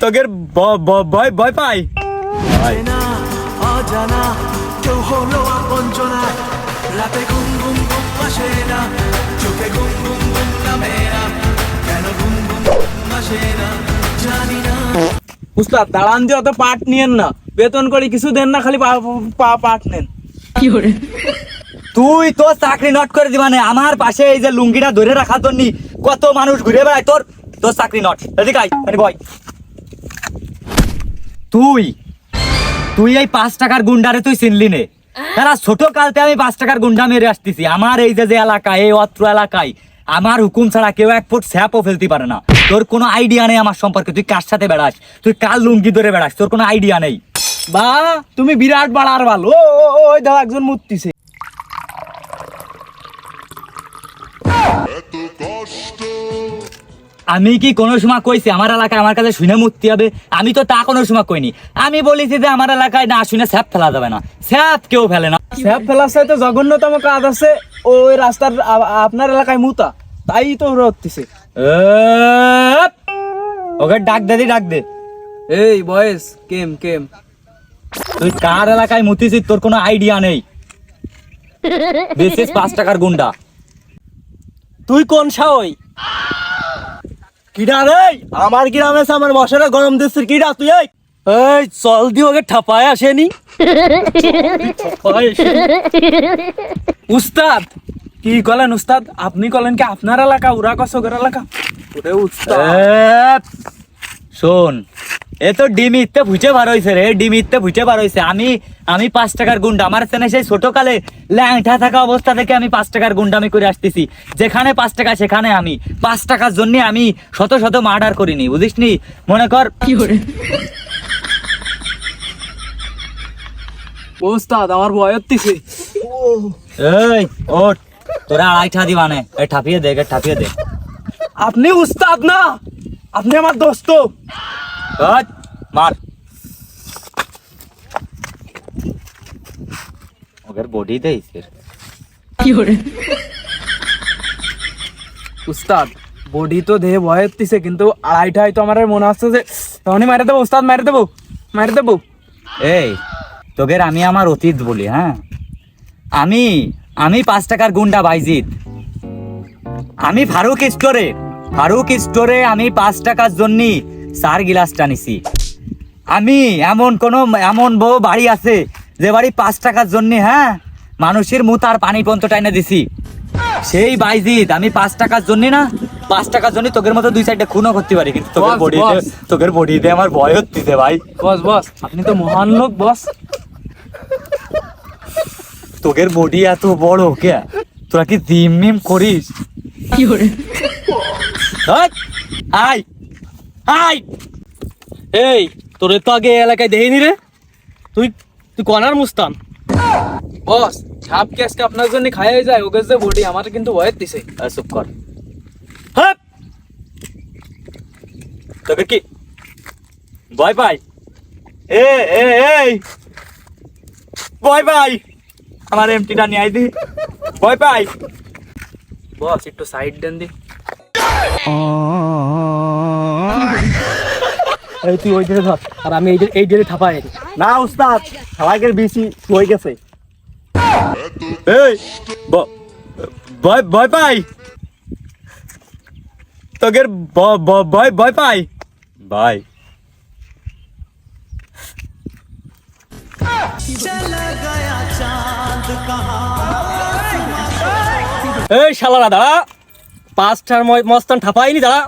তোদের ভয় ভয় পাই অজানা কেউ হলো আপনজনা রাতে ঘুম ঘুম ঘুম আসে না চোখে ঘুম ঘুম ঘুম নামে না কেন ঘুম ঘুম ঘুম আসে না জানি না। উস্তাদ দাঁড়ান দিয়ে অত পাট নিয়েন না, বেতন করে কিছু দেন না, খালি পাট নেন। তুই তোর চাকরি নট করে দিবা না। আমার পাশে এই যে লুঙ্গিটা ধরে রাখার জন্য কত মানুষ ঘুরে বেড়ায়, তোর তোর চাকরি নট। এদিকে আয়, মানে ভয়। তুই তুই এই 5 টাকার গুন্ডারে তুই চিনলি নে? তারা ছোট কালতে আমি 5 টাকার গুন্ডা মেরে আসতেছি। আমার এই যে এলাকায়, এই অত্র এলাকায় আমার হুকুম ছাড়া কেউ 1 ফুট স্যাপও ফেলতে পারে না। তোর কোনো আইডিয়া নেই আমার সম্পর্কে। তুই কার সাথে বেড়াস, তুই কার লুঙ্গি ধরে বেড়াস, তোর কোনো আইডিয়া নেই। বা তুমি বিরাট বাড়ার ভালো। ওই দাও একজন মুততিছে। আমি কি কোনো সময় কইছি আমার এলাকায় আমার কাছে শুনে মুক্তি হবে? আমি তো তা কোনো সময় কইনি। আমি বলেছি যে আমার এলাকায় না শুনে স্যাপ ফেলা যাবে না। স্যাপ কেউ ফেলে না। স্যাপ ফেলার সাথে জঘন্যতম কাজ আছে ওই রাস্তার আপনার এলাকায় মুতা, তাই তো হচ্ছে। ওকে ডাক দে, ডাক দে। এই বয়েস কেম কেম, তুই কার এলাকায় মুতিছিস তোর কোনো আইডিয়া নেই। বিশেষ 5 টাকার গুন্ডা। তুই কোন সাওই? কিডা রে? আমার গ্রামে আমার বসারে গরম দিচ্ছিস কিডা তুই? এই চল দি ওকে ঠাপায় আসেনি। উস্তাদ কি কলেন উস্তাদ? আপনি কলেন কি আপনার এলাকা ওরা কসগের এলাকা? ওরে উস্তাদ শোন, এ তো ডিমিতে ভুচে বার হইছে রে, ডিমিতে ভুচে বার হইছে। আমি 5 টাকার গুন্ডা। আমার সেনে সেই ছোট কালে ল্যাংটা থাকা অবস্থা থেকে আমি 5 টাকার গুন্ডামি করে আসতেছি। যেখানে 5 টাকা সেখানে আমি 5 টাকার জন্য আমি শত শত মার্ডার করিনি, বুঝিসনি? মনে কর কি করে। উস্তাদ আমার ভয় হচ্ছে। এই ওঠ, তোরা 2.5 দিবানে। এই ঠাপিয়ে দে, ঠাপিয়ে দে। আপনি উস্তাদ না, আপনি আমার দোস্ত। মার ওদের বডি দে। উস্তাদ বডি তো দেহে ভয় হচ্ছে, কিন্তু 2.5 তো আমার মনে হচ্ছে যে তখনই মারে দেবো। উস্তাদ মারে দেবো, মারে দেবো। এই তোদের আমি আমার অতীত বলি। হ্যাঁ, আমি 5 টাকার গুন্ডা বাইজিৎ। আমি ফারুক স্টোরে আমি 5 টাকার জন্য 4 গিলাস টানিছি। আমি এমন বউ বাড়ি আছে যে বাড়ি 5 টাকার জন্য হ্যাঁ মানুষের মুতার পানি পর্যন্ত টাইনে দিছি। সেই বাইজিৎ আমি 5 টাকার জন্য না, 5 টাকার জন্য তোদের মতো 2-4টা খুনও করতে পারি, কিন্তু তোদের বডিতে আমার ভয় হচ্ছে ভাই। বস বস আপনি তো মহান লোক বস। তোদের বডি এত বড় কে? তোরা কি জিম মিম করিস? কি করে? আই আই এই তোরে তো আগে এলাকায় দেখিনি রে। তুই কনার মুস্তান বস। সাপ কেসকে আপনার জন্য খাইয়ে যায়, ওকে যে বডি আমার কিন্তু ভয়ের দিছে। চুপ কর। হ্যাঁ, তোকে কি ভয় পাই? এই ভয় পাই? আমার এমটিটা নিয়ে আই দি। ভয় পাই? বস একটু সাইড দেন দি। এই তুই ওই দিকে ধর আর আমি এই দিকে থাপাই। না উস্তাদ, হালাকের বেশি হয়ে গেছে। এই ভয় পাই? তোদের ভয় পাই ভাই? এই শালারা দাঁড়া, 5টার মস্তান ঠাপাইনি দাঁড়া।